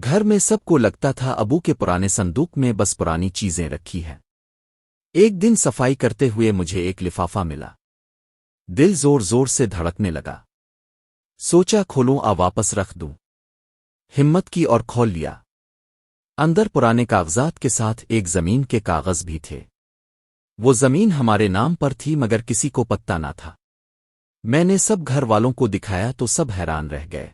گھر میں سب کو لگتا تھا ابو کے پرانے صندوق میں بس پرانی چیزیں رکھی ہیں۔ ایک دن صفائی کرتے ہوئے مجھے ایک لفافہ ملا۔ دل زور زور سے دھڑکنے لگا۔ سوچا کھولوں واپس رکھ دوں۔ ہمت کی اور کھول لیا۔ اندر پرانے کاغذات کے ساتھ ایک زمین کے کاغذ بھی تھے۔ وہ زمین ہمارے نام پر تھی مگر کسی کو پتہ نہ تھا۔ میں نے سب گھر والوں کو دکھایا تو سب حیران رہ گئے۔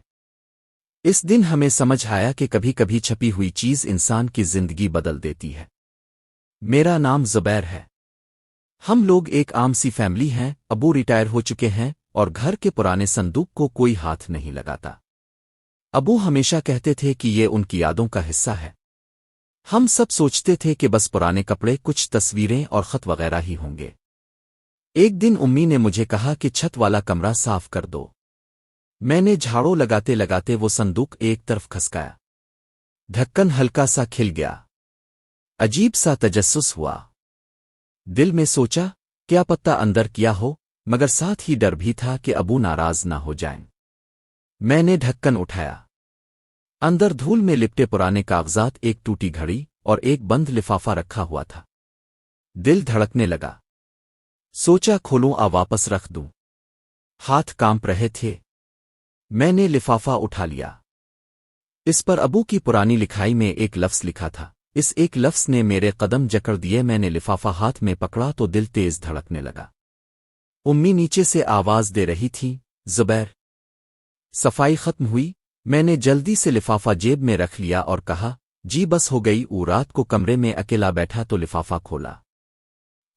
اس دن ہمیں سمجھ آیا کہ کبھی کبھی چھپی ہوئی چیز انسان کی زندگی بدل دیتی ہے۔ میرا نام زبیر ہے۔ ہم لوگ ایک عام سی فیملی ہیں، ابو ریٹائر ہو چکے ہیں اور گھر کے پرانے صندوق کو کوئی ہاتھ نہیں لگاتا۔ ابو ہمیشہ کہتے تھے کہ یہ ان کی یادوں کا حصہ ہے۔ ہم سب سوچتے تھے کہ بس پرانے کپڑے، کچھ تصویریں اور خط وغیرہ ہی ہوں گے۔ ایک دن امی نے مجھے کہا کہ چھت والا کمرہ صاف کر دو۔ میں نے جھاڑو لگاتے لگاتے وہ صندوق ایک طرف کھسکایا۔ ڈھکن ہلکا سا کھل گیا۔ عجیب سا تجسس ہوا۔ دل میں سوچا کیا پتہ اندر کیا ہو، مگر ساتھ ہی ڈر بھی تھا کہ ابو ناراض نہ ہو جائیں۔ میں نے ڈھکن اٹھایا۔ اندر دھول میں لپٹے پرانے کاغذات، ایک ٹوٹی گھڑی اور ایک بند لفافہ رکھا ہوا تھا۔ دل دھڑکنے لگا۔ سوچا کھولوں واپس رکھ دوں۔ ہاتھ کانپ رہے تھے۔ میں نے لفافہ اٹھا لیا۔ اس پر ابو کی پرانی لکھائی میں ایک لفظ لکھا تھا۔ اس ایک لفظ نے میرے قدم جکڑ دیے۔ میں نے لفافہ ہاتھ میں پکڑا تو دل تیز دھڑکنے لگا۔ امی نیچے سے آواز دے رہی تھی، زبیر۔ صفائی ختم ہوئی۔ میں نے جلدی سے لفافہ جیب میں رکھ لیا اور کہا جی بس ہو گئی۔ رات کو کمرے میں اکیلا بیٹھا تو لفافہ کھولا۔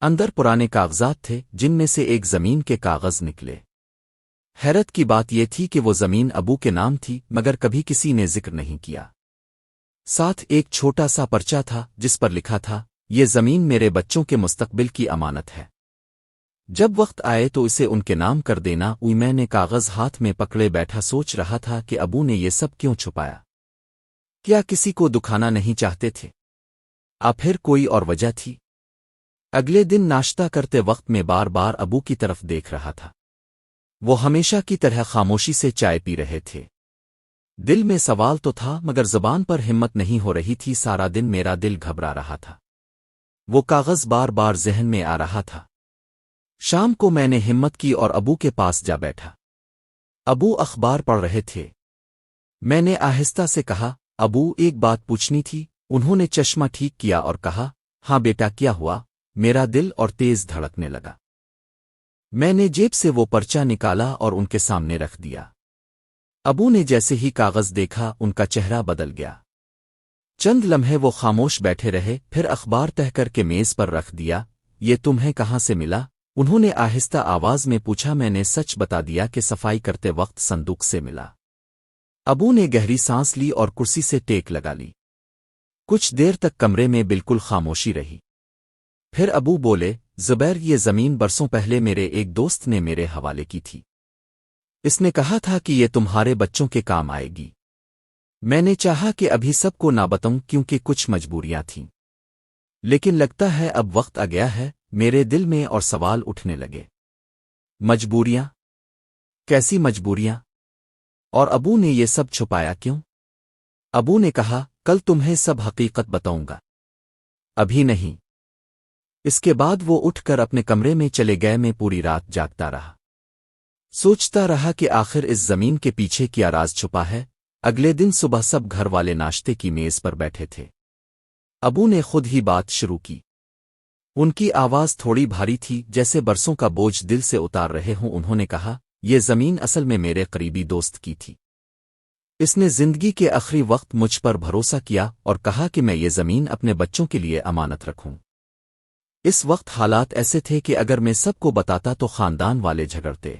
اندر پرانے کاغذات تھے جن میں سے ایک زمین کے کاغذ نکلے۔ حیرت کی بات یہ تھی کہ وہ زمین ابو کے نام تھی مگر کبھی کسی نے ذکر نہیں کیا۔ ساتھ ایک چھوٹا سا پرچہ تھا جس پر لکھا تھا، یہ زمین میرے بچوں کے مستقبل کی امانت ہے، جب وقت آئے تو اسے ان کے نام کر دینا۔ میں نے کاغذ ہاتھ میں پکڑے بیٹھا سوچ رہا تھا کہ ابو نے یہ سب کیوں چھپایا؟ کیا کسی کو دکھانا نہیں چاہتے تھے؟ پھر کوئی اور وجہ تھی؟ اگلے دن ناشتہ کرتے وقت میں بار بار ابو کی طرف دیکھ رہا تھا۔ وہ ہمیشہ کی طرح خاموشی سے چائے پی رہے تھے۔ دل میں سوال تو تھا مگر زبان پر ہمت نہیں ہو رہی تھی۔ سارا دن میرا دل گھبرا رہا تھا۔ وہ کاغذ بار بار ذہن میں آ رہا تھا۔ شام کو میں نے ہمت کی اور ابو کے پاس جا بیٹھا۔ ابو اخبار پڑھ رہے تھے۔ میں نے آہستہ سے کہا، ابو ایک بات پوچھنی تھی۔ انہوں نے چشمہ ٹھیک کیا اور کہا، ہاں بیٹا کیا ہوا؟ میرا دل اور تیز دھڑکنے لگا۔ میں نے جیب سے وہ پرچہ نکالا اور ان کے سامنے رکھ دیا۔ ابو نے جیسے ہی کاغذ دیکھا ان کا چہرہ بدل گیا۔ چند لمحے وہ خاموش بیٹھے رہے، پھر اخبار تہہ کر کے میز پر رکھ دیا۔ یہ تمہیں کہاں سے ملا؟ انہوں نے آہستہ آواز میں پوچھا۔ میں نے سچ بتا دیا کہ صفائی کرتے وقت صندوق سے ملا۔ ابو نے گہری سانس لی اور کرسی سے ٹیک لگا لی۔ کچھ دیر تک کمرے میں بالکل خاموشی رہی۔ پھر ابو بولے، زبیر یہ زمین برسوں پہلے میرے ایک دوست نے میرے حوالے کی تھی۔ اس نے کہا تھا کہ یہ تمہارے بچوں کے کام آئے گی۔ میں نے چاہا کہ ابھی سب کو نہ بتاؤں کیونکہ کچھ مجبوریاں تھیں، لیکن لگتا ہے اب وقت آ گیا ہے۔ میرے دل میں اور سوال اٹھنے لگے۔ مجبوریاں؟ کیسی مجبوریاں؟ اور ابو نے یہ سب چھپایا کیوں؟ ابو نے کہا، کل تمہیں سب حقیقت بتاؤں گا، ابھی نہیں۔ اس کے بعد وہ اٹھ کر اپنے کمرے میں چلے گئے۔ میں پوری رات جاگتا رہا، سوچتا رہا کہ آخر اس زمین کے پیچھے کیا راز چھپا ہے۔ اگلے دن صبح سب گھر والے ناشتے کی میز پر بیٹھے تھے۔ ابو نے خود ہی بات شروع کی۔ ان کی آواز تھوڑی بھاری تھی، جیسے برسوں کا بوجھ دل سے اتار رہے ہوں۔ انہوں نے کہا، یہ زمین اصل میں میرے قریبی دوست کی تھی۔ اس نے زندگی کے آخری وقت مجھ پر بھروسہ کیا اور کہا کہ میں یہ زمین اپنے بچوں کے لیے امانت رکھوں۔ اس وقت حالات ایسے تھے کہ اگر میں سب کو بتاتا تو خاندان والے جھگڑتے،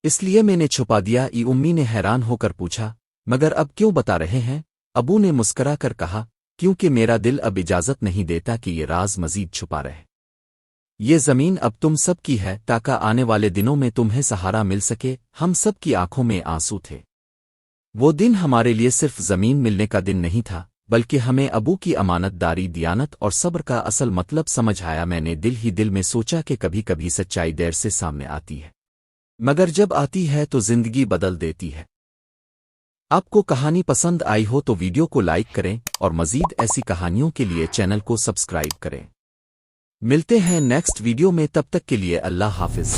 اس لیے میں نے چھپا دیا۔ امی نے حیران ہو کر پوچھا، مگر اب کیوں بتا رہے ہیں؟ ابو نے مسکرا کر کہا، کیونکہ میرا دل اب اجازت نہیں دیتا کہ یہ راز مزید چھپا رہے۔ یہ زمین اب تم سب کی ہے تاکہ آنے والے دنوں میں تمہیں سہارا مل سکے۔ ہم سب کی آنکھوں میں آنسو تھے۔ وہ دن ہمارے لیے صرف زمین ملنے کا دن نہیں تھا، بلکہ ہمیں ابو کی امانت داری، دیانت اور صبر کا اصل مطلب سمجھ آیا۔ میں نے دل ہی دل میں سوچا کہ کبھی کبھی سچائی دیر سے سامنے آتی ہے، مگر جب آتی ہے تو زندگی بدل دیتی ہے۔ آپ کو کہانی پسند آئی ہو تو ویڈیو کو لائک کریں اور مزید ایسی کہانیوں کے لیے چینل کو سبسکرائب کریں۔ ملتے ہیں نیکسٹ ویڈیو میں، تب تک کے لیے اللہ حافظ۔